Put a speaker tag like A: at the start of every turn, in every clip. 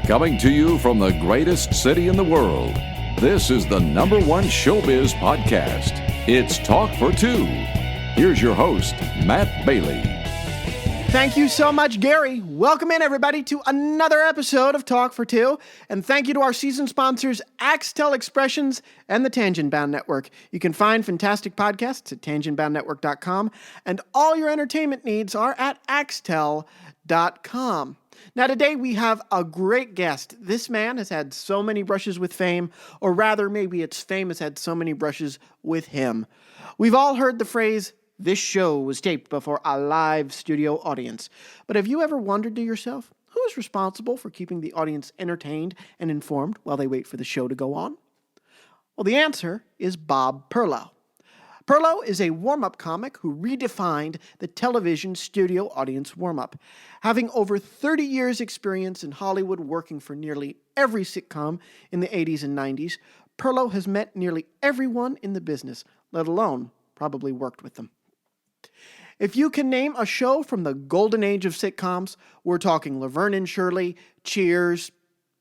A: Coming to you from the greatest city in the world, this is the #1 showbiz podcast. It's Talk for Two. Here's your host, Matt Bailey.
B: Thank you so much, Gary. Welcome in, everybody, to another episode of Talk for Two. And thank you to our season sponsors, Axtel Expressions and the Tangent Bound Network. You can find fantastic podcasts at tangentboundnetwork.com, and all your entertainment needs are at axtel.com. Now, today we have a great guest. This man has had so many brushes with fame, or rather, maybe it's fame has had so many brushes with him. We've all heard the phrase, "This show was taped before a live studio audience." But have you ever wondered to yourself, who is responsible for keeping the audience entertained and informed while they wait for the show to go on? Well, the answer is Bob Perlow. Perlow is a warm-up comic who redefined the television studio audience warm-up. Having over 30 years' experience in Hollywood working for nearly every sitcom in the 80s and 90s, Perlow has met nearly everyone in the business, let alone probably worked with them. If you can name a show from the golden age of sitcoms, we're talking Laverne and Shirley, Cheers,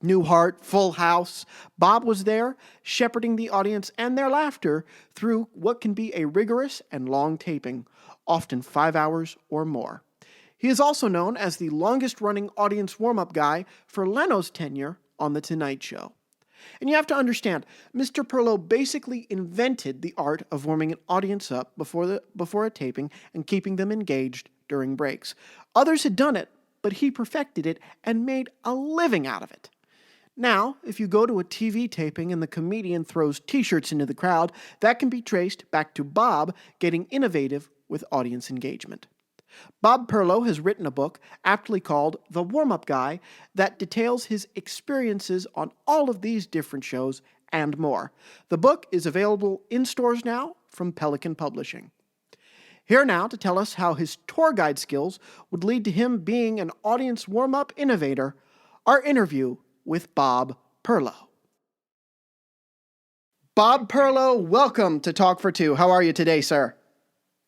B: Newhart, Full House. Bob was there, shepherding the audience and their laughter through what can be a rigorous and long taping, often 5 hours or more. He is also known as the longest-running audience warm-up guy for Leno's tenure on The Tonight Show. And you have to understand, Mr. Perlow basically invented the art of warming an audience up before a taping and keeping them engaged during breaks. Others had done it, but he perfected it and made a living out of it. Now, if you go to a TV taping and the comedian throws t-shirts into the crowd, that can be traced back to Bob getting innovative with audience engagement. Bob Perlow has written a book aptly called The Warm-Up Guy that details his experiences on all of these different shows and more. The book is available in stores now from Pelican Publishing. Here now to tell us how his tour guide skills would lead to him being an audience warm-up innovator, our interview with Bob Perlow. Bob Perlow, welcome to Talk for Two. How are you today, sir?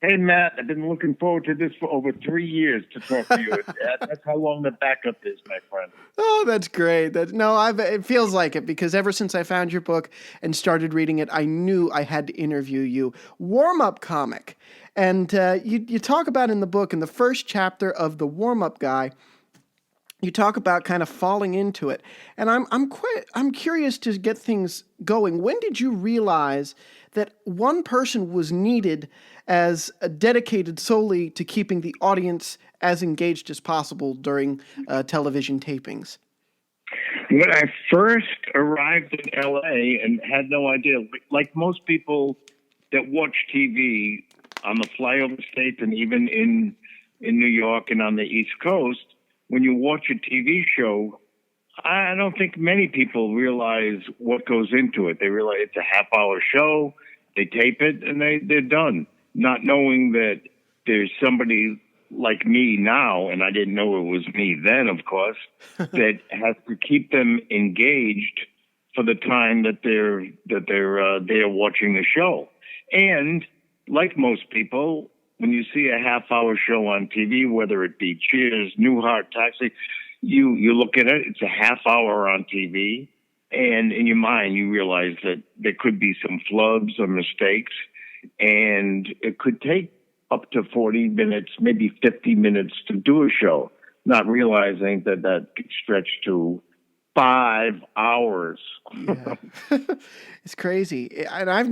C: Hey, Matt, I've been looking forward to this for over 3 years to talk to you. That's how long the backup is, my friend.
B: Oh, that's great. It feels like it because ever since I found your book and started reading it, I knew I had to interview you. Warm-up comic. And you talk about in the book, in the first chapter of The Warm-Up Guy, you talk about kind of falling into it. And I'm curious to get things going. When did you realize that one person was needed as dedicated solely to keeping the audience as engaged as possible during television tapings?
C: When I first arrived in L.A. and had no idea, like most people that watch TV on the flyover states and even in New York and on the East Coast, when you watch a TV show, I don't think many people realize what goes into it. They realize it's a half-hour show, they tape it, and they're done, not knowing that there's somebody like me now, and I didn't know it was me then, of course, that has to keep them engaged for the time that they're watching the show. And like most people, when you see a half-hour show on TV, whether it be Cheers, Newhart, Taxi, you look at it, it's a half hour on TV, and in your mind you realize that there could be some flubs or mistakes, and it could take up to 40 minutes, maybe 50 minutes to do a show, not realizing that could stretch to 5 hours.
B: Yeah. It's crazy. And I've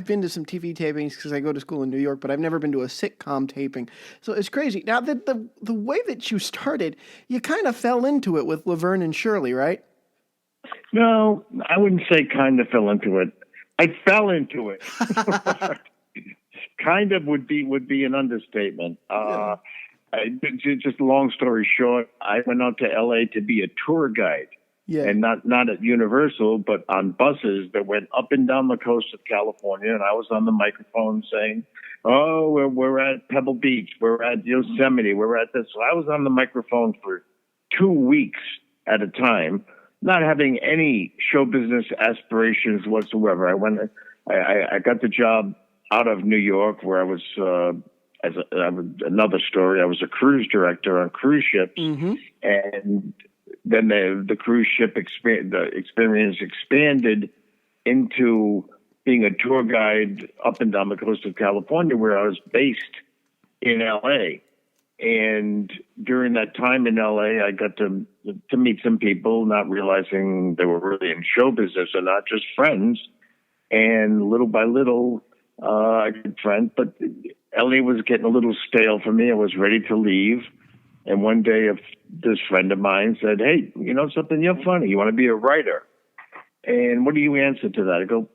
B: been to some TV tapings because I go to school in New York, but I've never been to a sitcom taping. So it's crazy. Now, the way that you started, you kind of fell into it with Laverne and Shirley, right?
C: No, I wouldn't say kind of fell into it. I fell into it. Kind of would be an understatement.
B: Yeah.
C: Just a long story short, I went out to L.A. to be a tour guide.
B: Yeah.
C: And not at Universal, but on buses that went up and down the coast of California. And I was on the microphone saying, oh, we're at Pebble Beach, we're at Yosemite, we're at this. So I was on the microphone for 2 weeks at a time, not having any show business aspirations whatsoever. I got the job out of New York where I was, another story, I was a cruise director on cruise ships.
B: Mm-hmm.
C: And then the cruise ship the experience expanded into being a tour guide up and down the coast of California, where I was based in LA. And during that time in LA, I got to meet some people, not realizing they were really in show business and not just friends. And little by little, I got friends, but LA was getting a little stale for me. I was ready to leave. And one day, this friend of mine said, "Hey, you know something? You're funny. You want to be a writer?" And what do you answer to that? I go,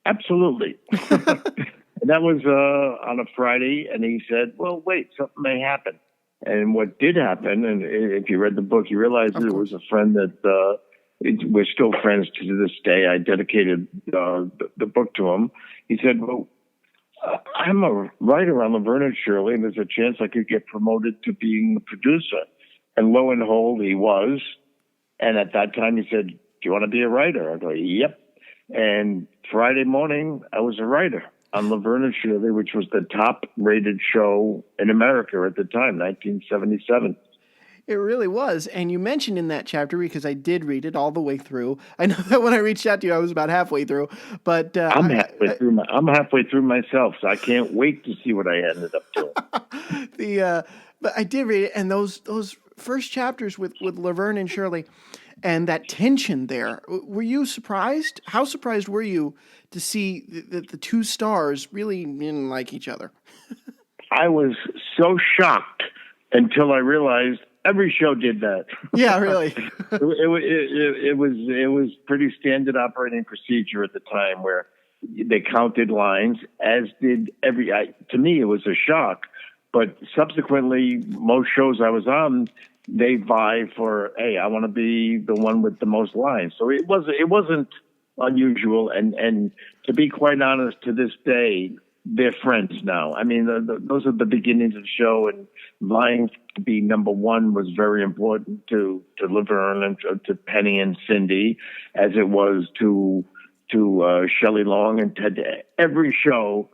C: "Absolutely." And that was on a Friday. And he said, "Well, wait, something may happen." And what did happen, and if you read the book, you realize it was a friend that we're still friends to this day. I dedicated the book to him. He said, "Well, I'm a writer on Laverne and Shirley, and there's a chance I could get promoted to being a producer." And lo and behold, he was. And at that time, he said, "Do you want to be a writer?" I go, "Yep." And Friday morning, I was a writer on Laverne and Shirley, which was the top-rated show in America at the time, 1977.
B: It really was. And you mentioned in that chapter, because I did read it all the way through. I know that when I reached out to you, I was about halfway through. But
C: I'm halfway through myself, so I can't wait to see what I ended up doing.
B: But I did read it, and those first chapters with Laverne and Shirley, and that tension there. Were you surprised? How surprised were you to see that the two stars really didn't like each other?
C: I was so shocked until I realized every show did that.
B: Yeah, really.
C: It was pretty standard operating procedure at the time, where they counted lines, as did to me, it was a shock. But subsequently, most shows I was on, they vie for, hey, I want to be the one with the most lines. So it wasn't unusual. And to be quite honest, to this day, they're friends now. I mean, those are the beginnings of the show, and vying to be number one was very important to Laverne and to Penny and Cindy, as it was to Shelley Long and Ted. Every show,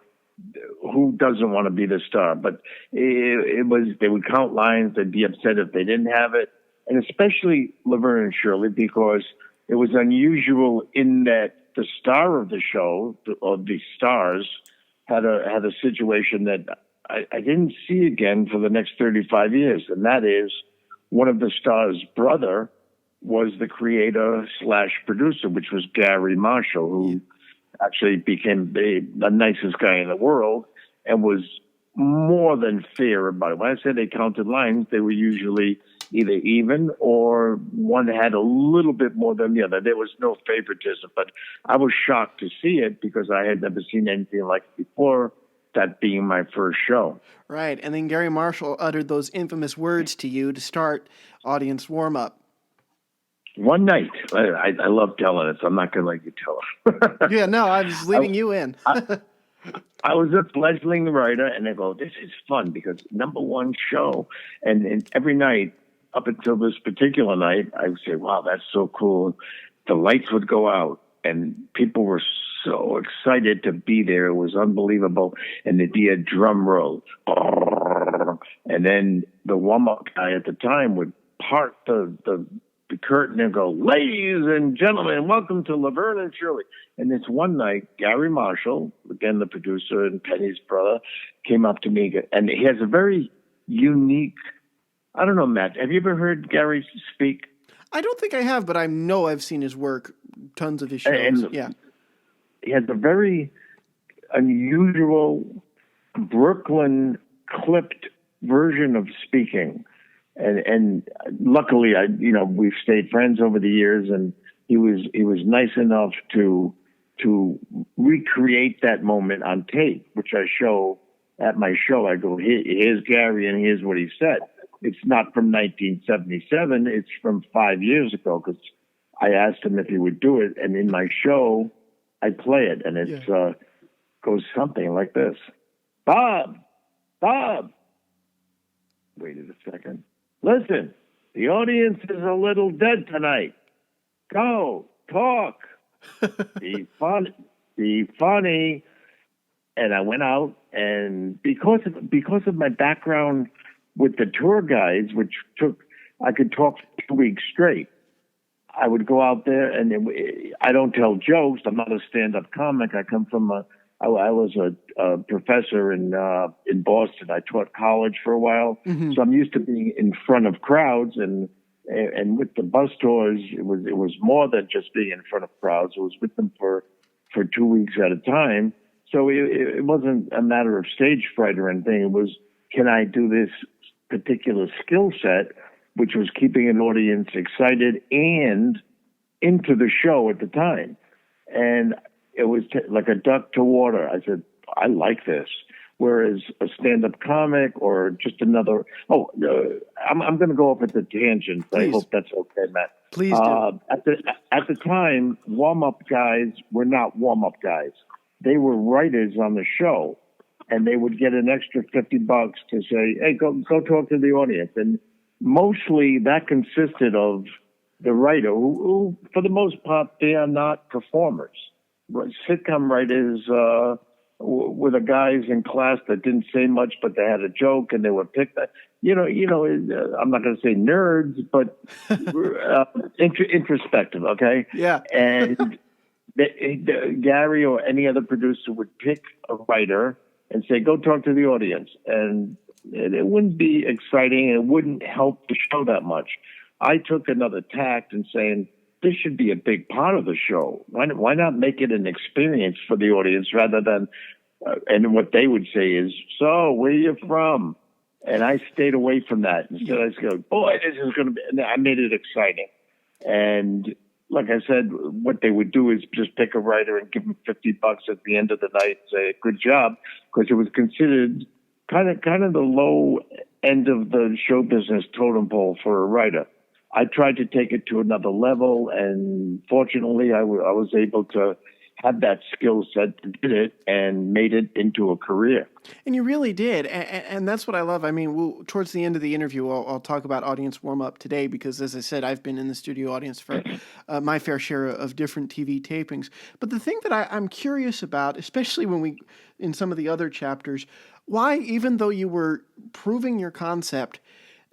C: who doesn't want to be the star? But it was, they would count lines. They'd be upset if they didn't have it. And especially Laverne and Shirley, because it was unusual in that the star of the show, or the stars, had a situation that I didn't see again for the next 35 years. And that is, one of the stars' brother was the creator / producer, which was Gary Marshall, who actually became the nicest guy in the world and was more than fair about it. When I said they counted lines, they were usually either even, or one had a little bit more than the other. There was no favoritism, but I was shocked to see it because I had never seen anything like it before, that being my first show.
B: Right. And then Gary Marshall uttered those infamous words to you to start audience warm-up.
C: One night, I love telling it, so I'm not going to let you tell it.
B: Yeah, no, I was leading you in.
C: I was a fledgling writer, and I go, this is fun because number one show. And every night, up until this particular night, I would say, wow, that's so cool. The lights would go out, and people were so excited to be there. It was unbelievable. And there'd be a drum roll. And then the warm-up guy at the time would part the curtain and go, ladies and gentlemen, welcome to Laverne and Shirley. And this one night, Gary Marshall, again, the producer and Penny's brother, came up to me, and he has a very unique, I don't know, Matt, have you ever heard Gary speak?
B: I don't think I have, but I know I've seen his work, tons of his shows.
C: And
B: yeah.
C: He has a very unusual Brooklyn clipped version of speaking. And luckily, we've stayed friends over the years, and he was nice enough to recreate that moment on tape, which I show at my show. I go, here's Gary, and here's what he said. It's not from 1977; it's from 5 years ago, because I asked him if he would do it, and in my show, I play it, and it goes something like this: Bob. Waited a second. Listen, the audience is a little dead tonight. Go, talk, be funny. And I went out, and because of my background with the tour guides, which I could talk for 2 weeks straight. I would go out there, and I don't tell jokes. I'm not a stand-up comic. I come from I was a professor in Boston. I taught college for a while, so I'm used to being in front of crowds. And with the bus tours, it was more than just being in front of crowds. It was with them for 2 weeks at a time. So it wasn't a matter of stage fright or anything. It was, can I do this particular skill set, which was keeping an audience excited and into the show at the time. And it was like a duck to water. I said, I like this. Whereas a stand-up comic or just another, I'm going to go off at the tangent. Please. I hope that's okay, Matt.
B: Please do.
C: At the time, warm-up guys were not warm-up guys. They were writers on the show, and they would get an extra $50 to say, hey, go talk to the audience. And mostly that consisted of the writer, who for the most part, they are not performers. Sitcom writers were the guys in class that didn't say much, but they had a joke and they were picked. I'm not going to say nerds, but introspective. Okay.
B: Yeah.
C: And Gary or any other producer would pick a writer and say, go talk to the audience. And it wouldn't be exciting. It wouldn't help the show that much. I took another tact in saying, this should be a big part of the show. Why not make it an experience for the audience rather than, and what they would say is, so where are you from? And I stayed away from that. Instead, I just go, boy, this is going to be, and I made it exciting. And like I said, what they would do is just pick a writer and give them $50 at the end of the night and say, good job, because it was considered kind of the low end of the show business totem pole for a writer. I tried to take it to another level, and fortunately, I was able to have that skill set, did it, and made it into a career.
B: And you really did, and that's what I love. I mean, towards the end of the interview, I'll talk about audience warm-up today because, as I said, I've been in the studio audience for my fair share of different TV tapings. But the thing that I'm curious about, especially in some of the other chapters, why, even though you were proving your concept,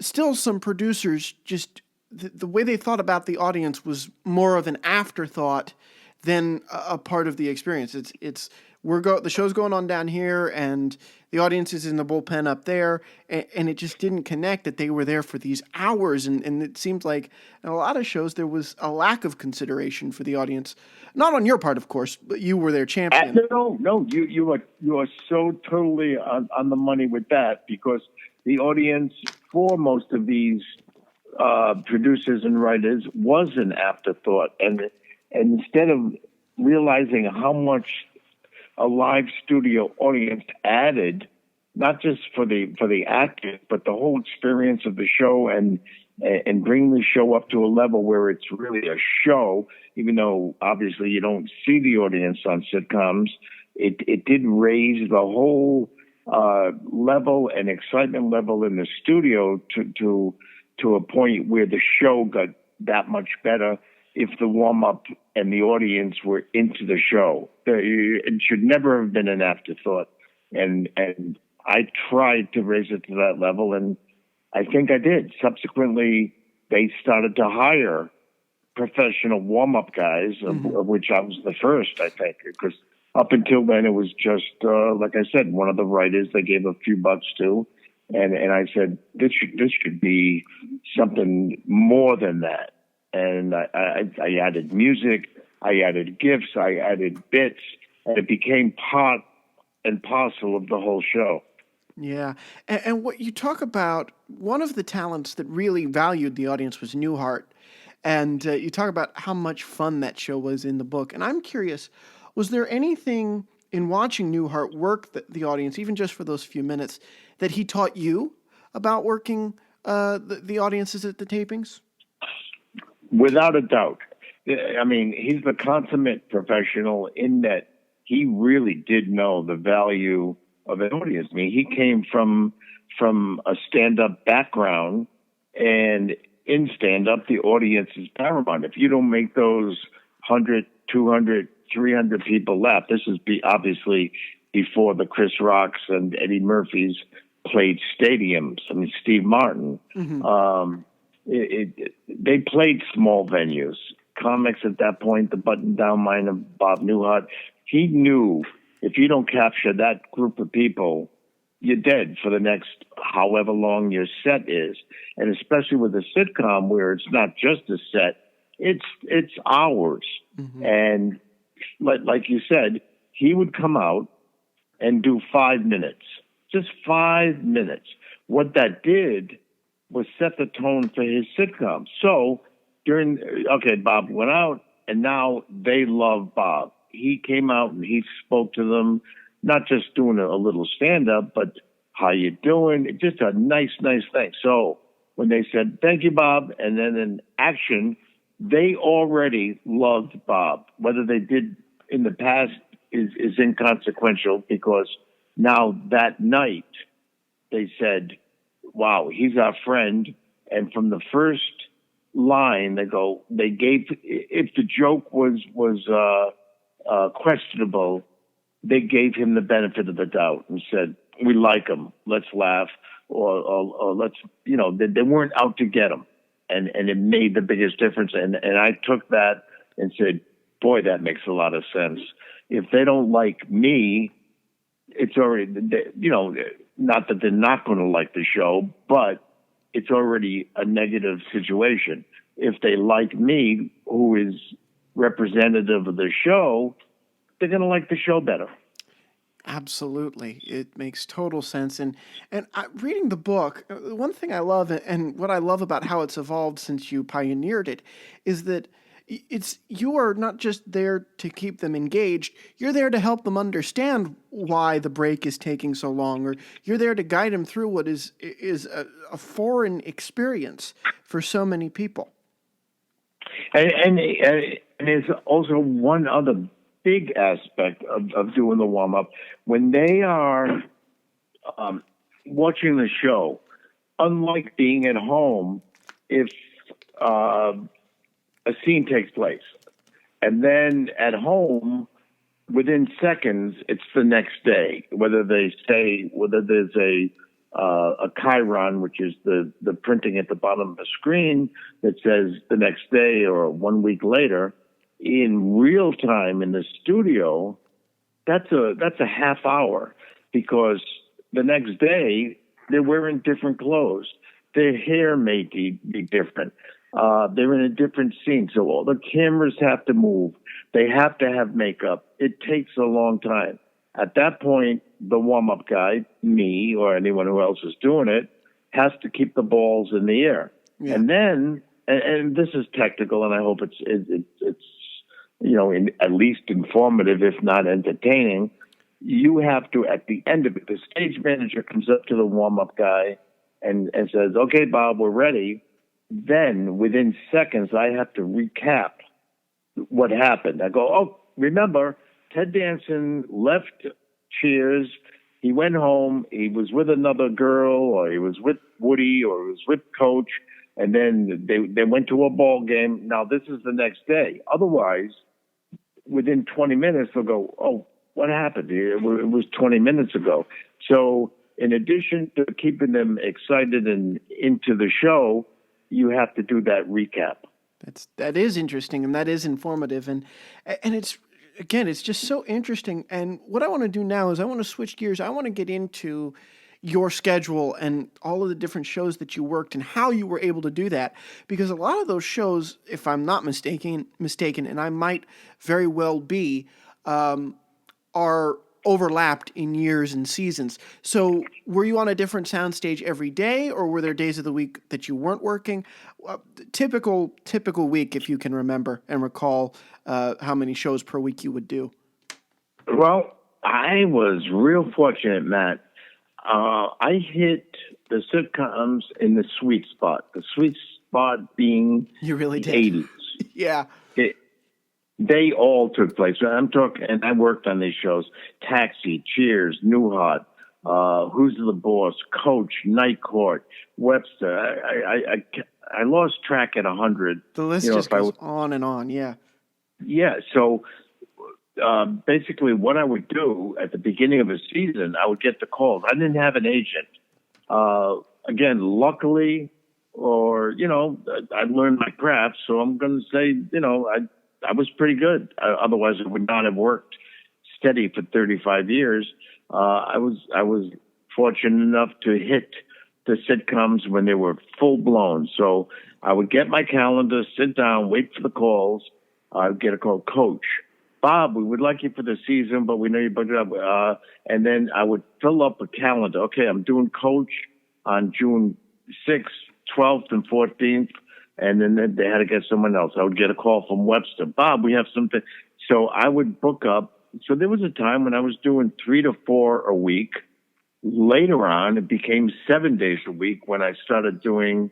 B: still some producers just... The way they thought about the audience was more of an afterthought than a part of the experience. The show's going on down here, and the audience is in the bullpen up there, and it just didn't connect that they were there for these hours. And it seemed like in a lot of shows there was a lack of consideration for the audience, not on your part, of course, but you were their champion.
C: No, you are so totally on the money with that, because the audience for most of these producers and writers was an afterthought, and instead of realizing how much a live studio audience added, not just for the actors, but the whole experience of the show, and bring the show up to a level where it's really a show, even though obviously you don't see the audience on sitcoms, it did raise the whole level and excitement level in the studio to a point where the show got that much better if the warm-up and the audience were into the show. It should never have been an afterthought. And I tried to raise it to that level, and I think I did. Subsequently, they started to hire professional warm-up guys, of which I was the first, I think, because up until then it was just, like I said, one of the writers they gave a few bucks to. And I said, this should be something more than that. And I added music, I added gifts, I added bits, and it became part and parcel of the whole show.
B: Yeah. And what you talk about, one of the talents that really valued the audience was Newhart. And you talk about how much fun that show was in the book. And I'm curious, was there anything in watching Newhart work the audience, even just for those few minutes, that he taught you about working the audiences at the tapings?
C: Without a doubt. I mean, he's the consummate professional in that he really did know the value of an audience. I mean, he came from a stand-up background, and in stand-up, the audience is paramount. If you don't make those 100, 200, 300 people laugh, this is obviously before the Chris Rocks and Eddie Murphys played stadiums. I mean, Steve Martin. they played small venues. Comics at that point, the button-down mind of Bob Newhart, he knew if you don't capture that group of people, you're dead for the next however long your set is. And especially with a sitcom where it's not just a set, it's hours. Mm-hmm. And like you said, he would come out and do 5 minutes, just 5 minutes. What that did was set the tone for his sitcom. So Bob went out, and now they love Bob. He came out and he spoke to them, not just doing a little stand-up, but how you doing? Just a nice thing. So when they said, thank you, Bob, and then in action, they already loved Bob. Whether they did in the past is inconsequential, because now that night they said, wow, he's our friend. And from the first line, they gave, if the joke was questionable, they gave him the benefit of the doubt and said, we like him, let's laugh, or let's, they weren't out to get him. And it made the biggest difference. And I took that and said, boy, that makes a lot of sense. If they don't like me, it's already, not that they're not going to like the show, but it's already a negative situation. If they like me, who is representative of the show, they're going to like the show better.
B: Absolutely. It makes total sense. And reading the book, one thing I love, and what I love about how it's evolved since you pioneered it, is that you are not just there to keep them engaged, you're there to help them understand why the break is taking so long, or you're there to guide them through what is a foreign experience for so many people.
C: And there's also one other big aspect of doing the warm-up. When they are watching the show, unlike being at home, if a scene takes place, and then at home, within seconds, it's the next day. Whether there's a chyron, which is the printing at the bottom of the screen that says the next day or 1 week later, in real time in the studio, that's a half hour, because the next day they're wearing different clothes. Their hair may be different. They're in a different scene. So all the cameras have to move. They have to have makeup. It takes a long time. At that point, the warm-up guy, me or anyone who else is doing it, has to keep the balls in the air. Yeah. And then, and this is technical, and I hope it's at least informative, if not entertaining. You have to, at the end of it, the stage manager comes up to the warm-up guy and says, okay, Bob, we're ready. Then within seconds, I have to recap what happened. I go, oh, remember, Ted Danson left Cheers. He went home. He was with another girl, or he was with Woody, or he was with Coach. And then they went to a ball game. Now this is the next day. Otherwise, within 20 minutes, they'll go, oh, what happened? It was 20 minutes ago. So in addition to keeping them excited and into the show, you have to do that recap.
B: That is interesting, and that is informative, and it's, again, it's just so interesting. And what I want to do now is I want to switch gears. I want to get into your schedule and all of the different shows that you worked and how you were able to do that, because a lot of those shows, if I'm not mistaken, and I might very well be, are overlapped in years and seasons. So were you on a different soundstage every day, or were there days of the week that you weren't working? Typical week, if you can remember and recall how many shows per week you would do.
C: Well, I was real fortunate, Matt. I hit the sitcoms in the sweet spot. The sweet spot being
B: you really
C: the
B: did.
C: 80s.
B: Yeah.
C: They all took place. I'm talking, and I worked on these shows: Taxi, Cheers, Newhart, Who's the Boss, Coach, Night Court, Webster. I lost track at 100.
B: The list just goes on and on. Yeah.
C: Yeah. So basically, what I would do at the beginning of a season, I would get the calls. I didn't have an agent. Again, luckily, or, I learned my craft. So I'm going to say, I was pretty good. Otherwise, I would not have worked steady for 35 years. I was fortunate enough to hit the sitcoms when they were full blown. So I would get my calendar, sit down, wait for the calls. I'd get a call, Coach Bob, we would like you for the season, but we know you booked it up. And then I would fill up a calendar. Okay, I'm doing Coach on June 6th, 12th, and 14th. And then they had to get someone else. I would get a call from Webster. Bob, we have something. So I would book up. So there was a time when I was doing 3 to 4 a week. Later on, it became 7 days a week when I started doing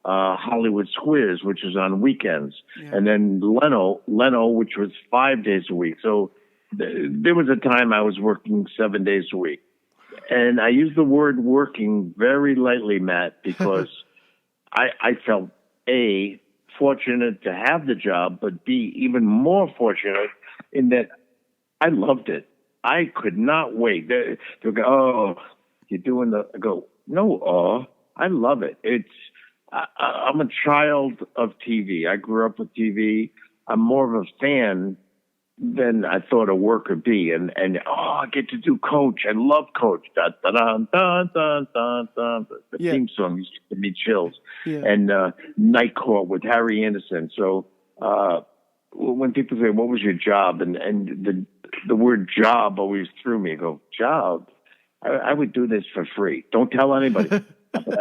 C: Hollywood Squares, which is on weekends. Yeah. And then Leno, which was 5 days a week. So there was a time I was working 7 days a week. And I use the word working very lightly, Matt, because I felt, A, fortunate to have the job, but B, even more fortunate in that I loved it. I could not wait. They would go, oh, you're doing I go, no, I love it. I'm a child of TV. I grew up with TV. I'm more of a fan than I thought a work could be. And I get to do Coach. I love Coach. Da, da, da, da, da, da, da. The theme song used to give me chills. Yeah. And Night Court with Harry Anderson. So when people say, what was your job? And the word job always threw me. I go, job? I would do this for free. Don't tell anybody. But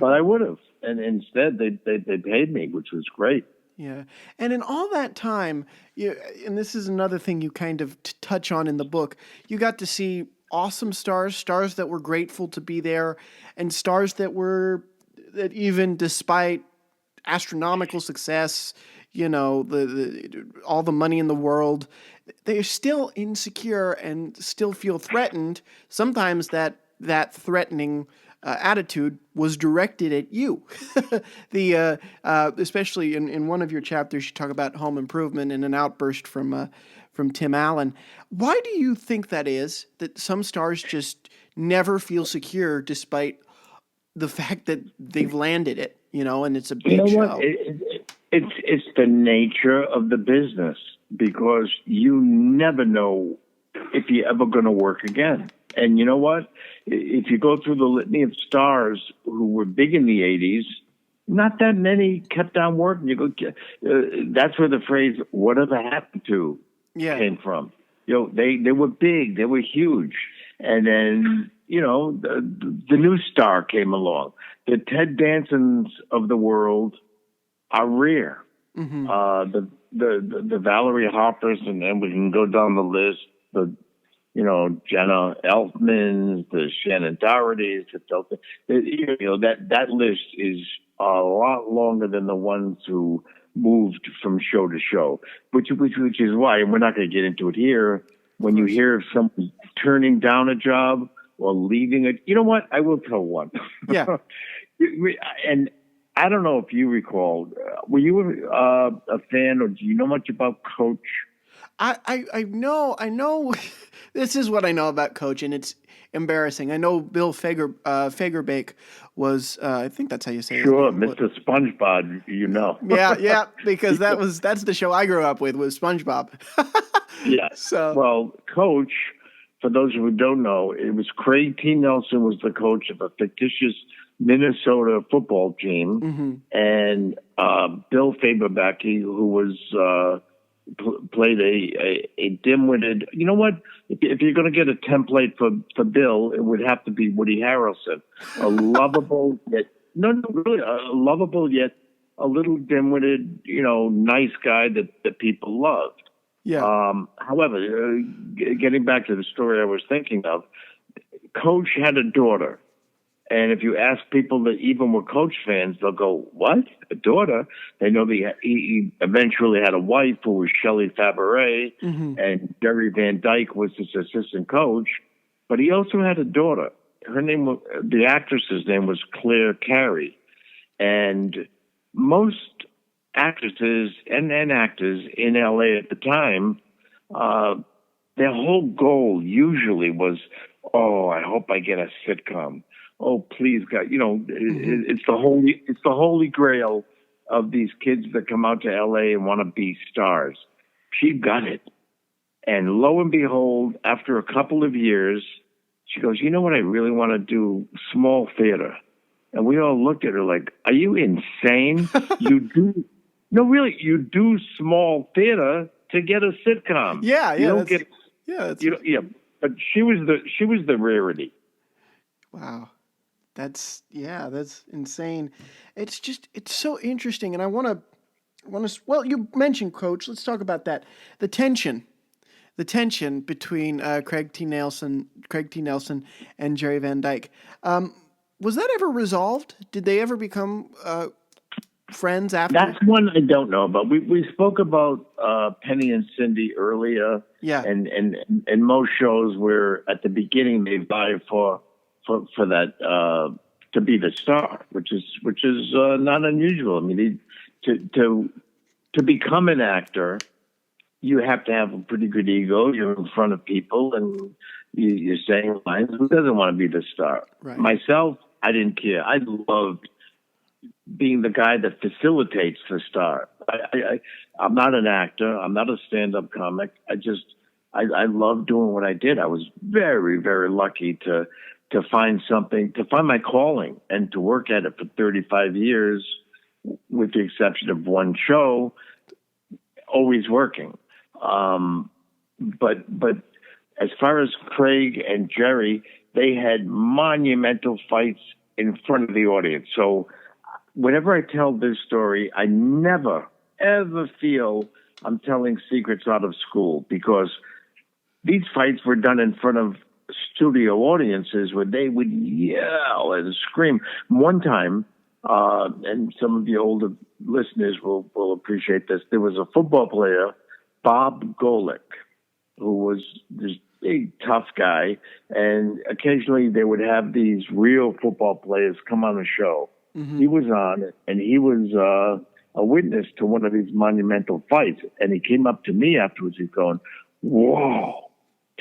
C: I would have. And instead, they paid me, which was great.
B: Yeah. And in all that time, and this is another thing you kind of touch on in the book, you got to see awesome stars that were grateful to be there, and stars that even despite astronomical success, all the money in the world, they're still insecure and still feel threatened. Sometimes that threatening attitude was directed at you. Especially in one of your chapters, you talk about Home Improvement and an outburst from Tim Allen. Why do you think that is, that some stars just never feel secure despite the fact that they've landed it, and it's a big show?
C: It's the nature of the business, because you never know if you're ever going to work again. And you know what? If you go through the litany of stars who were big in the 80s, not that many kept on working. That's where the phrase "whatever happened to" came from. They were big, they were huge, and then the new star came along. The Ted Dansons of the world are rare. Mm-hmm. The Valerie Harpers, and then we can go down the list. Jenna Elfmans, the Shannon Dohertys, that list is a lot longer than the ones who moved from show to show, which is why, and we're not going to get into it here, when you hear of someone turning down a job or leaving it, you know what? I will tell one.
B: Yeah.
C: And I don't know if you recall, were you a fan, or do you know much about Coach?
B: I know. This is what I know about Coach, and it's embarrassing. I know Bill Fagerbakke was, I think that's how you say it.
C: Sure, Mr. SpongeBob,
B: Yeah, because that's the show I grew up with, was SpongeBob.
C: Yeah. So, well, Coach, for those who don't know, it was Craig T. Nelson was the coach of a fictitious Minnesota football team, mm-hmm. and Bill Fagerbakke, who was played a dim-witted. You know what? If you're going to get a template for Bill, it would have to be Woody Harrelson, a lovable yet really a lovable yet a little dim-witted, nice guy that people loved.
B: Yeah.
C: However, getting back to the story I was thinking of, Coach had a daughter. And if you ask people that even were Coach fans, they'll go, what? A daughter? They know he eventually had a wife who was Shelley Fabaret, mm-hmm. and Jerry Van Dyke was his assistant coach. But he also had a daughter. The actress's name was Claire Carey. And most actresses and actors in L.A. at the time, their whole goal usually was, I hope I get a sitcom. oh, please, God, it's the holy grail of these kids that come out to LA and want to be stars. She got it. And lo and behold, after a couple of years, she goes, you know what I really want to do? Small theater. And we all looked at her like, are you insane? You do small theater to get a sitcom.
B: Yeah.
C: But she was the rarity.
B: Wow. That's insane. It's so interesting. And I want to, well, you mentioned Coach. Let's talk about that. The tension between Craig T. Nelson and Jerry Van Dyke. Was that ever resolved? Did they ever become friends after?
C: That's one I don't know about. We spoke about Penny and Cindy earlier.
B: Yeah.
C: And most shows where at the beginning they vie for that to be the star, which is not unusual. I mean, to become an actor, you have to have a pretty good ego. You're in front of people and you're saying lines. Who doesn't want to be the star?
B: Right.
C: Myself, I didn't care. I loved being the guy that facilitates the star. I'm not an actor. I'm not a stand-up comic. I love doing what I did. I was very, very lucky to find my calling and to work at it for 35 years, with the exception of one show, always working. But as far as Craig and Jerry, they had monumental fights in front of the audience. So whenever I tell this story, I never, ever feel I'm telling secrets out of school, because these fights were done in front of studio audiences where they would yell and scream. One time, and some of the older listeners will appreciate this, there was a football player, Bob Golick, who was this big, tough guy, and occasionally they would have these real football players come on the show. Mm-hmm. He was on, and he was a witness to one of these monumental fights, and he came up to me afterwards. He's going, "Whoa,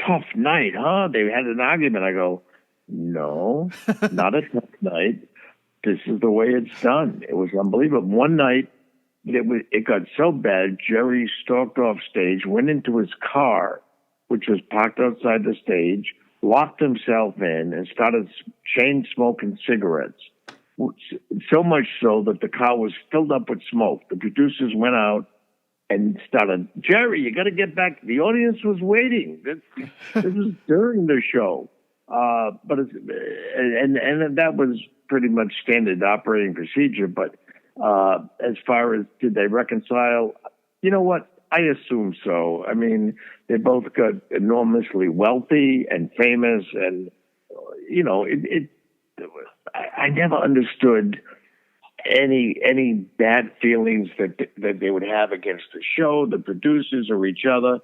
C: tough night, huh? They had an argument." I go, "No, not a tough night. This is the way it's done." It was unbelievable. One night, it got so bad, Jerry stalked off stage, went into his car, which was parked outside the stage, locked himself in, and started chain smoking cigarettes. So much so that the car was filled up with smoke. The producers went out and started, "Jerry, you got to get back." The audience was waiting. This was during the show. But that was pretty much standard operating procedure. But as far as did they reconcile, you know what? I assume so. I mean, they both got enormously wealthy and famous, and I never understood any bad feelings that they would have against the show, the producers, or each other.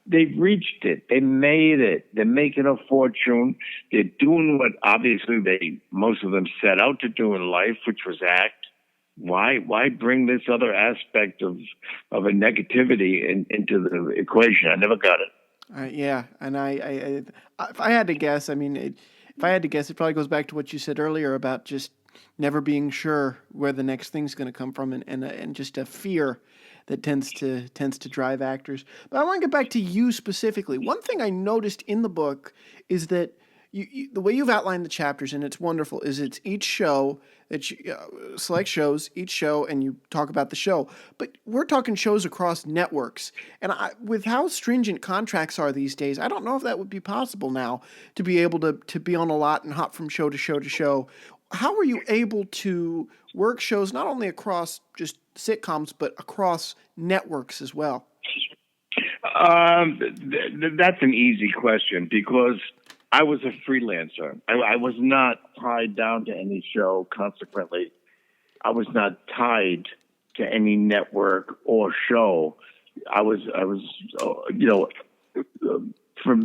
C: They've reached it. They made it. They're making a fortune. They're doing what obviously most of them set out to do in life, which was act. Why bring this other aspect of a negativity into the equation? I never got it.
B: Yeah, and if I had to guess, it probably goes back to what you said earlier about just never being sure where the next thing's going to come from, and just a fear that tends to drive actors. But I want to get back to you specifically. One thing I noticed in the book is that the way you've outlined the chapters, and it's wonderful, is it's each show that you select shows, each show, and you talk about the show. But we're talking shows across networks. And with how stringent contracts are these days, I don't know if that would be possible now to be able to be on a lot and hop from show to show to show. How were you able to work shows not only across just sitcoms, but across networks as well?
C: That's an easy question, because I was a freelancer. I was not tied down to any show. Consequently, I was not tied to any network or show. I was, for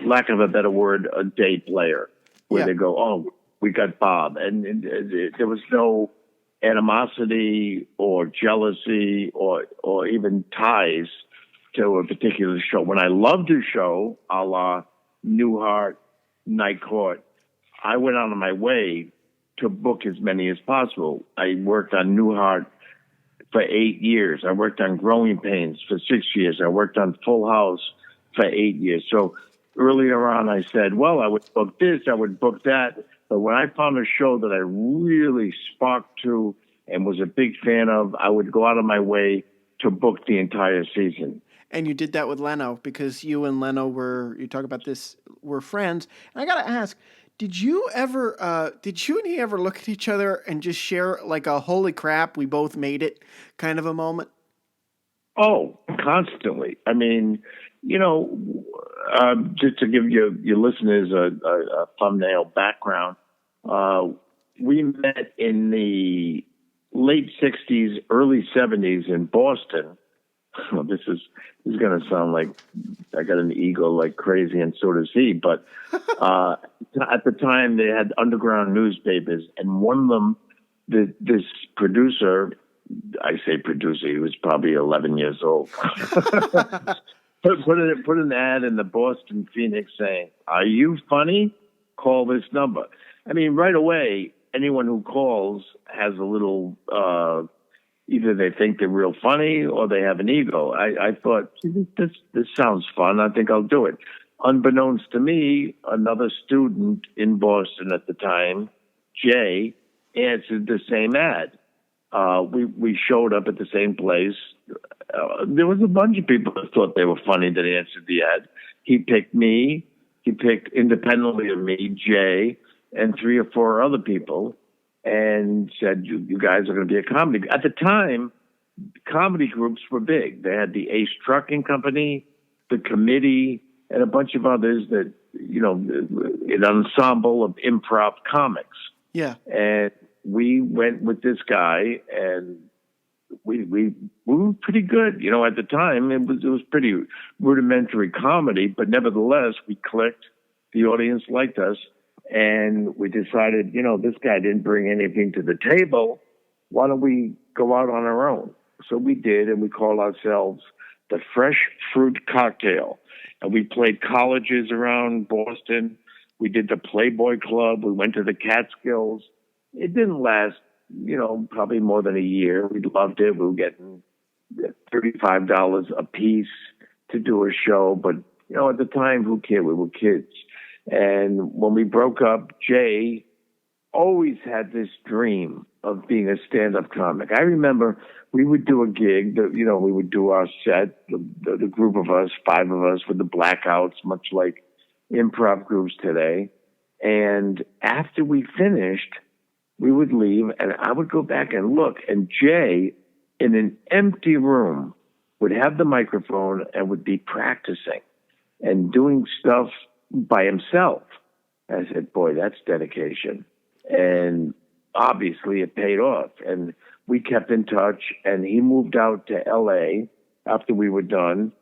C: lack of a better word, a day player, where they go, "Oh, we got Bob," and there was no animosity or jealousy or even ties to a particular show. When I loved a show, a la Newhart, Night Court, I went out of my way to book as many as possible. I worked on Newhart for 8 years. I worked on Growing Pains for 6 years. I worked on Full House for 8 years. So earlier on, I said, well, I would book this, I would book that. But when I found a show that I really sparked to and was a big fan of, I would go out of my way to book the entire season.
B: And you did that with Leno because you and Leno you talk about this, were friends. And I got to ask, did you and he ever look at each other and just share like a holy crap, we both made it kind of a moment?
C: Oh, constantly. I mean, just to give your listeners a thumbnail background, we met in the late 60s, early 70s in Boston. Well, this is going to sound like I got an ego like crazy, and so does he. But at the time, they had underground newspapers, and one of them, this producer, I say producer, he was probably 11 years old, put an ad in the Boston Phoenix saying, "Are you funny? Call this number." I mean, right away, anyone who calls has a little. Either they think they're real funny or they have an ego. I thought, this sounds fun. I think I'll do it. Unbeknownst to me, another student in Boston at the time, Jay, answered the same ad. We showed up at the same place. There was a bunch of people that thought they were funny that answered the ad. He picked me. He picked independently of me, Jay, and 3 or 4 other people, and said, you guys are going to be a comedy. At the time, comedy groups were big. They had the Ace Trucking Company, the Committee, and a bunch of others that, an ensemble of improv comics. Yeah. And we went with this guy, and we were pretty good. At the time, it was pretty rudimentary comedy, but nevertheless, we clicked. The audience liked us. And we decided, this guy didn't bring anything to the table. Why don't we go out on our own? So we did, and we called ourselves the Fresh Fruit Cocktail. And we played colleges around Boston. We did the Playboy Club. We went to the Catskills. It didn't last, probably more than a year. We loved it. We were getting $35 a piece to do a show. But, at the time, who cared? We were kids. And when we broke up, Jay always had this dream of being a stand-up comic. I remember we would do a gig, we would do our set, the group of us, 5 of us with the blackouts, much like improv groups today. And after we finished, we would leave, and I would go back and look, and Jay, in an empty room, would have the microphone and would be practicing and doing stuff by himself. I said, boy, that's dedication. And obviously it paid off. And we kept in touch, and he moved out to LA after we were done.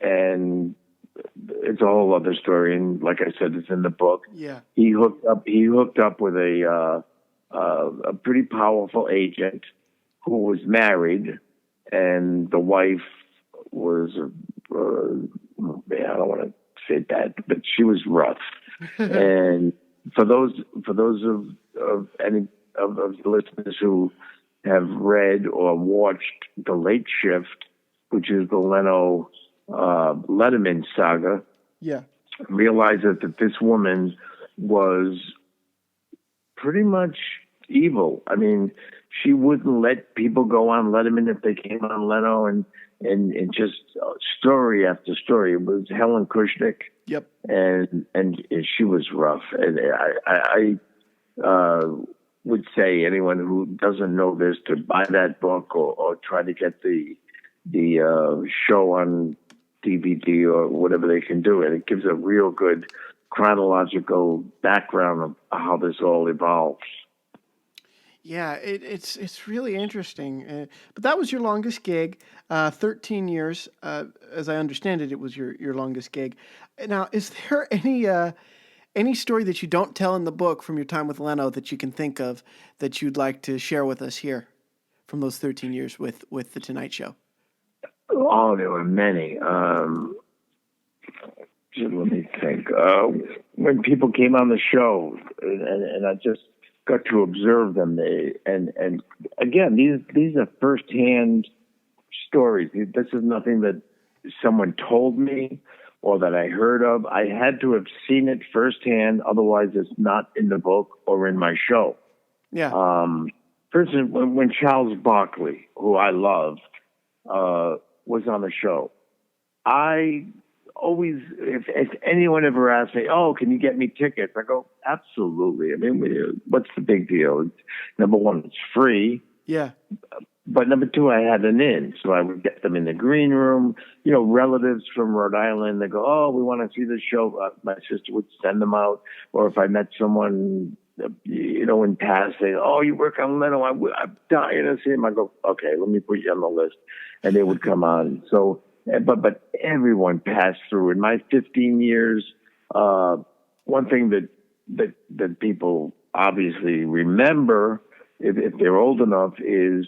C: And it's a whole other story. And like I said, it's in the book. Yeah. He hooked up with a pretty powerful agent who was married, and the wife was, I don't want to say that, but she was rough. And for those of any of the listeners who have read or watched The Late Shift, which is the Leno Letterman saga, realize that this woman was pretty much evil. I mean, she wouldn't let people go on Letterman if they came on Leno, and just story after story. It was Helen Kushnick. Yep. And she was rough. And I would say anyone who doesn't know this to buy that book or try to get the show on DVD or whatever they can do. And it gives a real good chronological background of how this all evolves.
B: Yeah, it's really interesting. But that was your longest gig, 13 years. As I understand it, it was your longest gig. Now, is there any story that you don't tell in the book from your time with Leno that you can think of that you'd like to share with us here from those 13 years with The Tonight Show?
C: Oh, there were many. let me think. When people came on the show, and I just got to observe them, and again, these are firsthand stories. This is nothing that someone told me or that I heard of. I had to have seen it firsthand, otherwise it's not in the book or in my show.
B: Yeah.
C: For instance, when Charles Barkley, who I love, was on the show, I always, if anyone ever asked me, "Oh, can you get me tickets?" I go, "Absolutely." I mean, what's the big deal? Number one, it's free.
B: Yeah.
C: But number two, I had an in, so I would get them in the green room. You know, relatives from Rhode Island, they go, "Oh, we want to see the show." My sister would send them out, or if I met someone, you know, in passing, "Oh, you work on Leno? I'm dying to see him." I go, "Okay, let me put you on the list," and they would come on. So, but everyone passed through. In my 15 years, one thing that people obviously remember, if they're old enough, is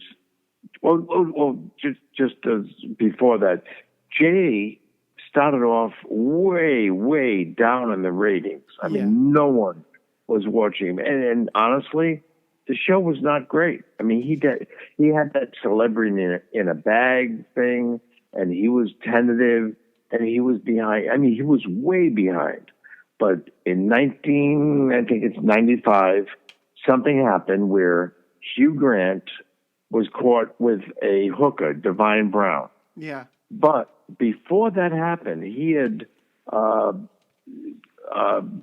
C: just as before that, Jay started off way down in the ratings. I mean, no one was watching him, and honestly, the show was not great. I mean, he had that celebrity in a bag thing, and he was tentative, and he was behind. I mean, he was way behind. But in 95, something happened where Hugh Grant was caught with a hooker, Divine Brown.
B: Yeah.
C: But before that happened, he had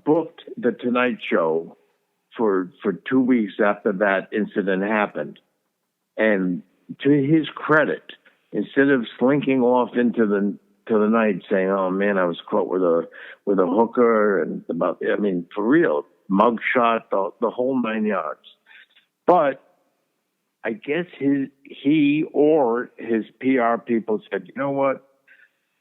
C: booked The Tonight Show for 2 weeks after that incident happened. And to his credit, instead of slinking off into the night saying, "Oh man, I was caught with a hooker," and for real, mugshot, the whole 9 yards. But I guess he or his PR people said, "You know what?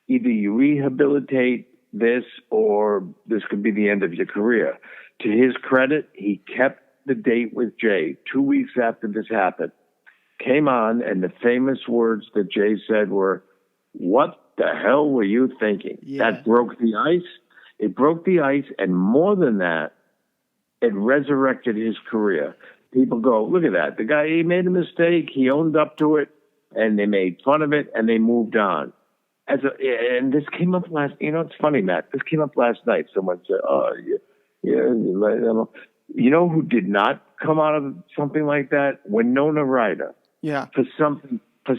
C: Either you rehabilitate this or this could be the end of your career." To his credit, he kept the date with Jay 2 weeks after this happened. Came on, and the famous words that Jay said were, "What the hell were you thinking?"
B: Yeah.
C: That broke the ice. It broke the ice, and more than that, it resurrected his career. People go, "Look at that. The guy, he made a mistake. He owned up to it, and they made fun of it, and they moved on." And this came up last, it's funny, Matt. This came up last night. Someone said, "Oh, you know who did not come out of something like that? Winona Ryder."
B: Yeah.
C: For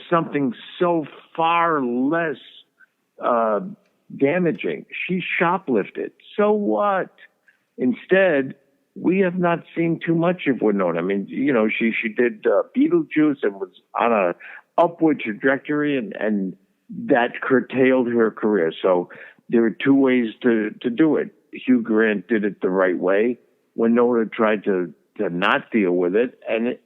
C: something so far less damaging. She shoplifted. So what? Instead, we have not seen too much of Winona. I mean, she did Beetlejuice and was on a upward trajectory, and that curtailed her career. So there are two ways to do it. Hugh Grant did it the right way. Winona tried to not deal with it, and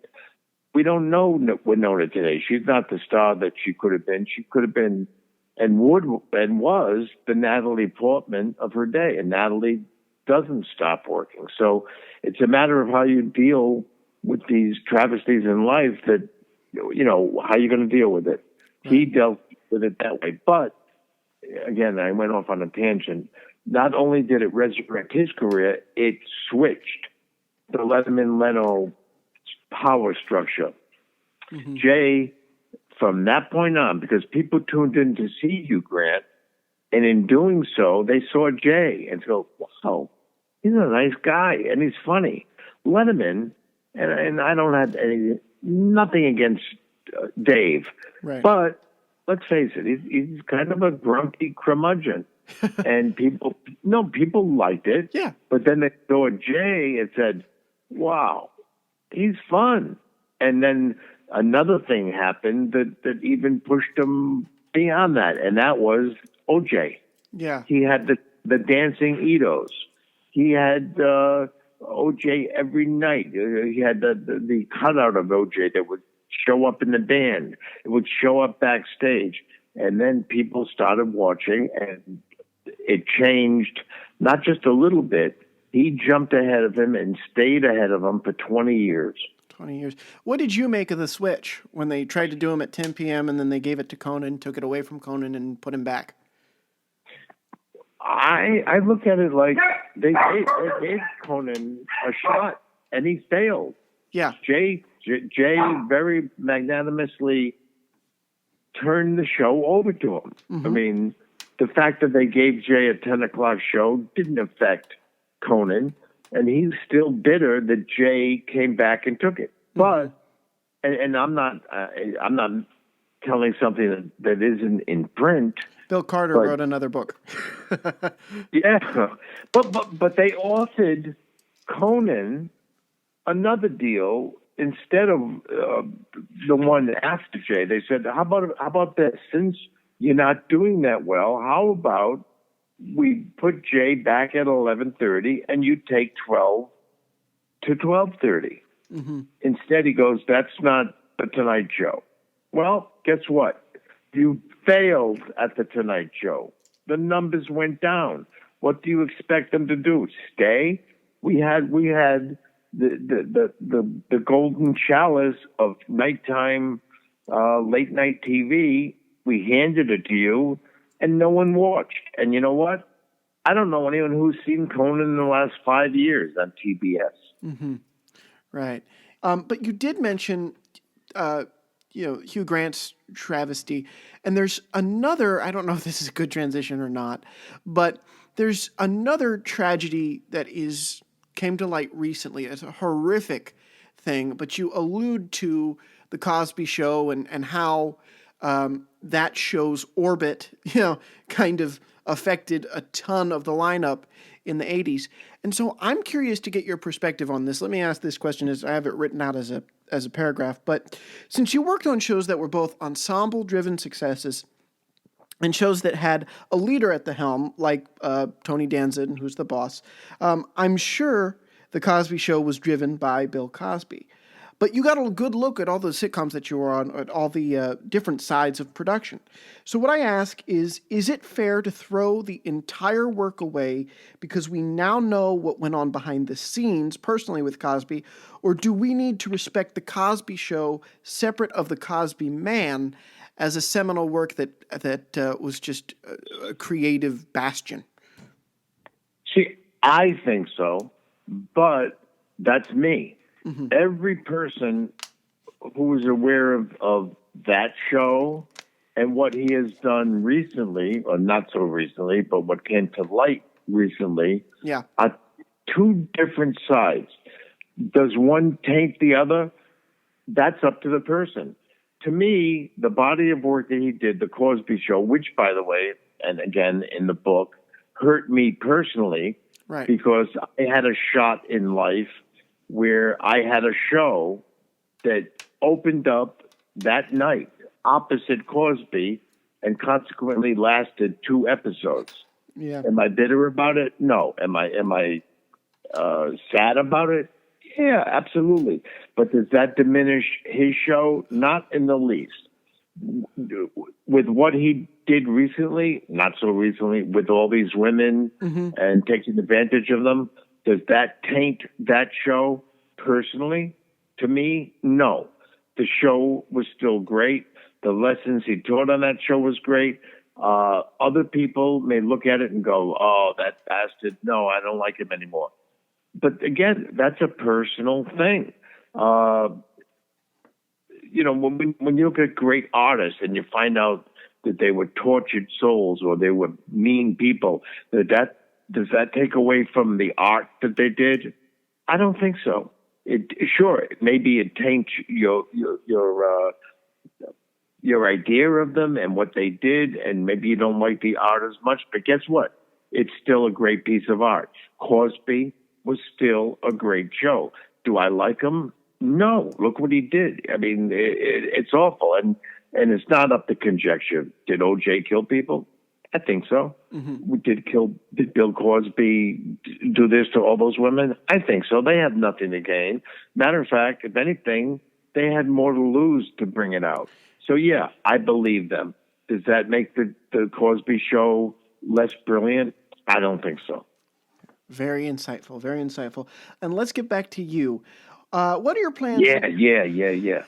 C: we don't know Winona today. She's not the star that she could have been. She could have been and was the Natalie Portman of her day, and Natalie doesn't stop working. So it's a matter of how you deal with these travesties in life that, how you're going to deal with it. Right. He dealt with it that way. But again, I went off on a tangent. Not only did it resurrect his career, it switched the Letterman-Leno power structure. Mm-hmm. Jay, from that point on, because people tuned in to see Hugh Grant, and in doing so, they saw Jay and go, "Wow, he's a nice guy and he's funny." Letterman, and I don't have nothing against Dave, right. But let's face it, he's kind of a grumpy curmudgeon, and people liked it. Yeah. But then they saw Jay and said, "Wow, he's fun." And then another thing happened that even pushed him beyond that, and that was OJ. Yeah. He had the dancing Edos. He had OJ every night. He had the cutout of OJ that would show up in the band. It would show up backstage. And then people started watching, and it changed not just a little bit. He jumped ahead of him and stayed ahead of him for 20 years.
B: 20 years. What did you make of the switch when they tried to do him at 10 p.m. and then they gave it to Conan, took it away from Conan, and put him back?
C: I look at it like they gave Conan a shot, and he failed.
B: Yeah.
C: Jay very magnanimously turned the show over to him.
B: Mm-hmm.
C: I mean, the fact that they gave Jay a 10 o'clock show didn't affect Conan, and he's still bitter that Jay came back and took it.
B: Mm-hmm.
C: But, and I'm not telling something that isn't in print.
B: Bill Carter wrote another book.
C: Yeah, but they offered Conan another deal instead of the one after Jay. They said, how about this? Since you're not doing that well, how about we put Jay back at 11:30 and you take 12 to 12:30?
B: Mm-hmm.
C: Instead, he goes, that's not the Tonight Show. Well, guess what? You failed at the Tonight Show. The numbers went down. What do you expect them to do? Stay? We had the golden chalice of nighttime, late night TV. We handed it to you, and no one watched. And you know what? I don't know anyone who's seen Conan in the last 5 years on TBS.
B: Mm-hmm. Right. But you did mention, Hugh Grant's travesty. And there's another, I don't know if this is a good transition or not, but there's another tragedy that came to light recently as a horrific thing, but you allude to the Cosby Show and how that show's orbit, kind of affected a ton of the lineup in the 80s. And so I'm curious to get your perspective on this. Let me ask this question as I have it written out as a paragraph. But since you worked on shows that were both ensemble-driven successes and shows that had a leader at the helm, like Tony Danza, who's the boss, I'm sure The Cosby Show was driven by Bill Cosby. But you got a good look at all the sitcoms that you were on, at all the different sides of production. So what I ask is it fair to throw the entire work away because we now know what went on behind the scenes personally with Cosby, or do we need to respect The Cosby Show separate of The Cosby Man as a seminal work that was just a creative bastion?
C: See, I think so, but that's me. Mm-hmm. Every person who is aware of that show and what he has done recently, or not so recently, but what came to light recently, are two different sides. Does one taint the other? That's up to the person. To me, the body of work that he did, The Cosby Show, which, by the way, and again in the book, hurt me personally, right, because I had a shot in life where I had a show that opened up that night opposite Cosby and consequently lasted 2 episodes. Yeah. Am I bitter about it? No. Am I sad about it? Yeah, absolutely. But does that diminish his show? Not in the least. With what he did recently, not so recently, with all these women and taking advantage of them, does that taint that show personally? To me, no. The show was still great. The lessons he taught on that show was great. Other people may look at it and go, oh, that bastard. No, I don't like him anymore. But again, that's a personal thing. When you look at great artists and you find out that they were tortured souls or they were mean people, does that take away from the art that they did? I don't think so. Maybe it taints your idea of them and what they did, and maybe you don't like the art as much. But guess what? It's still a great piece of art. Cosby was still a great show. Do I like him? No. Look what he did. I mean, it's awful, and it's not up to conjecture. Did O.J. kill people? I think so. Mm-hmm. Did Bill Cosby do this to all those women? I think so. They have nothing to gain. Matter of fact, if anything, they had more to lose to bring it out. So yeah, I believe them. Does that make the Cosby Show less brilliant? I don't think so.
B: Very insightful. Very insightful. And let's get back to you. What are your plans?
C: Yeah.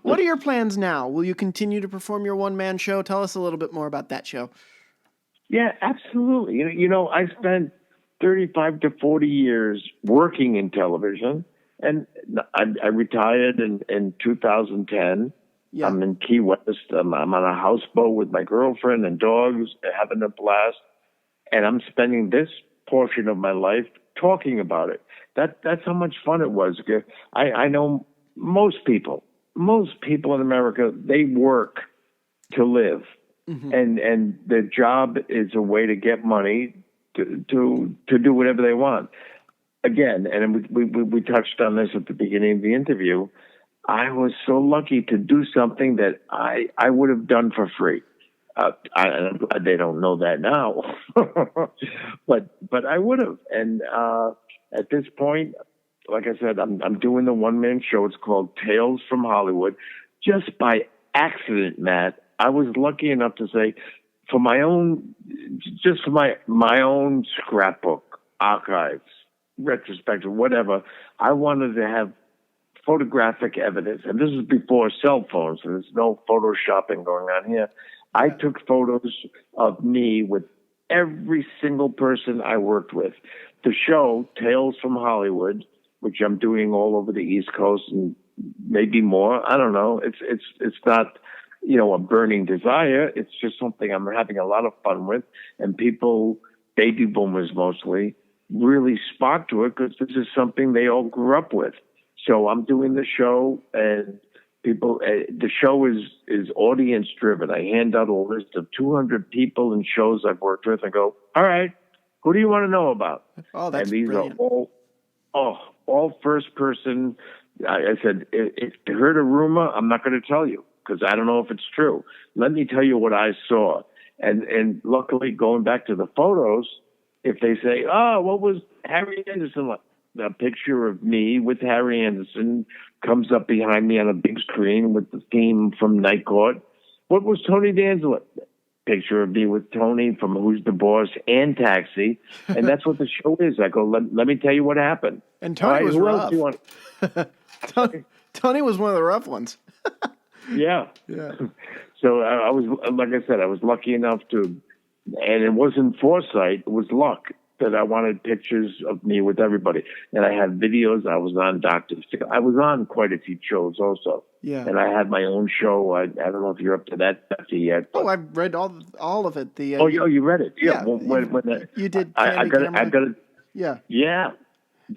B: What are your plans now? Will you continue to perform your one-man show? Tell us a little bit more about that show.
C: Yeah, absolutely. I spent 35 to 40 years working in television, and I retired in 2010.
B: Yeah.
C: I'm in Key West. I'm on a houseboat with my girlfriend and dogs, having a blast, and I'm spending this portion of my life talking about it. That's how much fun it was. I know most people in America, they work to live, and their job is a way to get money to do whatever they want. Again, and we touched on this at the beginning of the interview. I was so lucky to do something that I would have done for free. I'm glad they don't know that now, but I would have. And at this point, like I said, I'm doing the one-man show. It's called Tales from Hollywood. Just by accident, Matt, I was lucky enough to say, for my own scrapbook, archives, retrospective, whatever, I wanted to have photographic evidence. And this is before cell phones, so there's no photoshopping going on here. I took photos of me with every single person I worked with. The show, Tales from Hollywood, which I'm doing all over the East Coast and maybe more. I don't know. It's not, a burning desire. It's just something I'm having a lot of fun with. And people, baby boomers mostly, really sparked to it because this is something they all grew up with. So I'm doing the show, and people, the show is audience driven. I hand out a list of 200 people and shows I've worked with and go, all right, who do you want to know about?
B: Oh, that's
C: and these
B: brilliant.
C: are all first person. I said, if you heard a rumor, I'm not going to tell you because I don't know if it's true. Let me tell you what I saw. And luckily, going back to the photos, if they say, oh, what was Harry Anderson like? A picture of me with Harry Anderson comes up behind me on a big screen with the theme from Night Court. What was Tony Danza? Picture of me with Tony from Who's the Boss and Taxi. And that's what the show is. I go, let me tell you what happened.
B: And Tony was rough.
C: Do you want?
B: Tony was one of the rough ones.
C: Yeah.
B: Yeah.
C: So I was, like I said, I was lucky enough to, and it wasn't foresight, it was luck that I wanted pictures of me with everybody. And I had videos. I was on Doctor's. I was on quite a few shows also.
B: Yeah.
C: And I had my own show. I don't know if you're up to that yet.
B: Oh, I've read all of it.
C: You read it? Yeah.
B: You did.
C: I got it.
B: Yeah.
C: Yeah.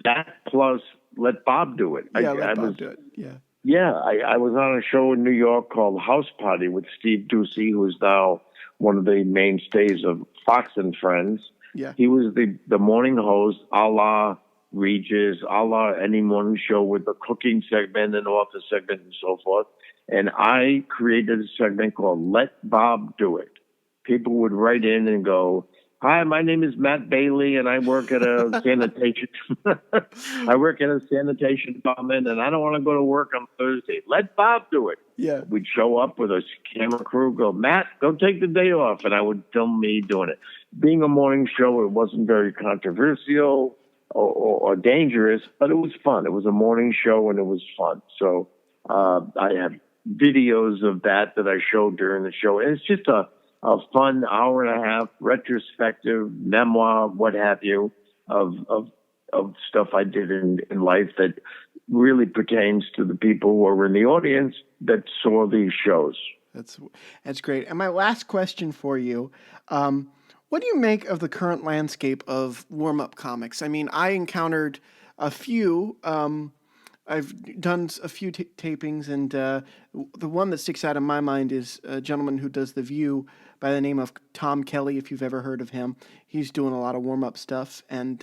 C: That plus Let Bob Do It.
B: Yeah, Let Bob Do It. Yeah.
C: Yeah. I was on a show in New York called House Party with Steve Ducey, who is now one of the mainstays of Fox and Friends.
B: Yeah.
C: He was the morning host, a la Regis, a la any morning show with the cooking segment and author segment and so forth. And I created a segment called Let Bob Do It. People would write in and go, hi, my name is Matt Bailey, and I work at a sanitation. I work at a sanitation department, and I don't want to go to work on Thursday. Let Bob do it.
B: Yeah.
C: We'd show up with a camera crew, go, Matt, go take the day off, and I would film me doing it. Being a morning show, it wasn't very controversial or dangerous, but it was fun. It was a morning show, and it was fun. So I have videos of that I showed during the show. And it's just a fun hour and a half retrospective memoir, what have you, of stuff I did in life that really pertains to the people who were in the audience that saw these shows.
B: That's great. And my last question for you, what do you make of the current landscape of warm-up comics? I mean, I encountered a few. I've done a few tapings, and the one that sticks out in my mind is a gentleman who does The View by the name of Tom Kelly, if you've ever heard of him. He's doing a lot of warm-up stuff, and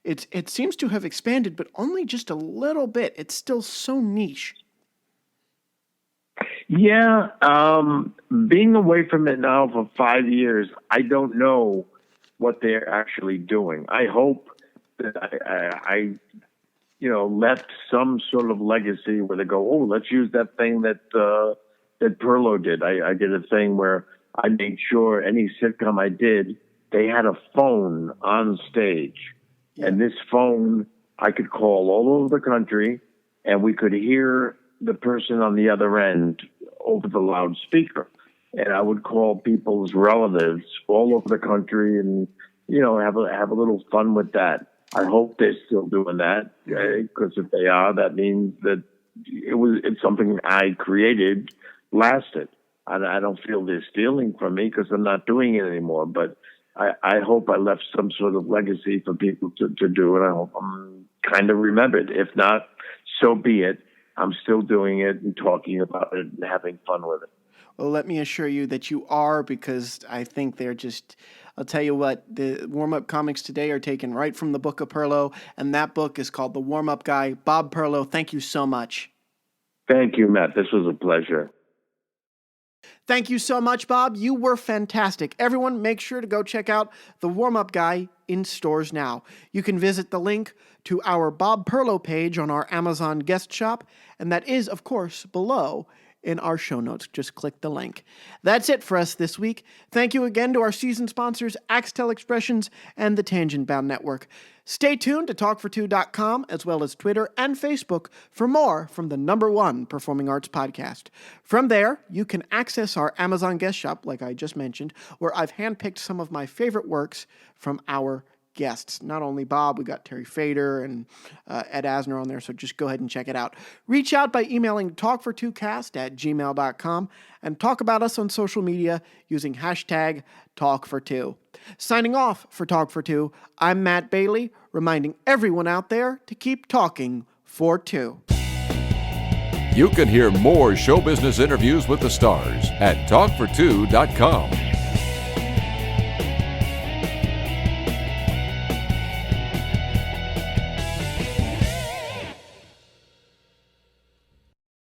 B: it seems to have expanded, but only just a little bit. It's still so niche.
C: Yeah, being away from it now for 5 years, I don't know what they're actually doing. I hope that I left some sort of legacy where they go, oh, let's use that thing that Perlow did. I did a thing where I made sure any sitcom I did, they had a phone on stage. Yeah. And this phone, I could call all over the country, and we could hear the person on the other end over the loudspeaker. and I would call people's relatives all over the country and, have a little fun with that. I hope they're still doing that, because if they are, that means that it's something I created, lasted. I don't feel they're stealing from me because I'm not doing it anymore. But I hope I left some sort of legacy for people to do, and I hope I'm kind of remembered. If not, so be it. I'm still doing it and talking about it and having fun with it.
B: Well, let me assure you that you are, because I think they're just, I'll tell you what, the warm-up comics today are taken right from the book of Perlow, and that book is called The Warm-Up Guy. Bob Perlow, thank you so much.
C: Thank you, Matt. This was a pleasure.
B: Thank you so much, Bob. You were fantastic. Everyone, make sure to go check out The Warm-Up Guy in stores now. You can visit the link to our Bob Perlow page on our Amazon guest shop, and that is, of course, below in our show notes. Just click the link. That's it for us this week. Thank you again to our season sponsors, Axtel Expressions and the Tangent Bound Network. Stay tuned to talkfor2.com as well as Twitter and Facebook for more from the #1 performing arts podcast. From there, you can access our Amazon guest shop, like I just mentioned, where I've handpicked some of my favorite works from our guests. Not only Bob, we got Terry Fader and Ed Asner on there, so just go ahead and check it out. Reach out by emailing talkfor2cast@gmail.com and talk about us on social media using hashtag talkfor2. Signing off for Talk for Two, I'm Matt Bailey, reminding everyone out there to keep talking for two.
A: You can hear more show business interviews with the stars at talkfor2.com.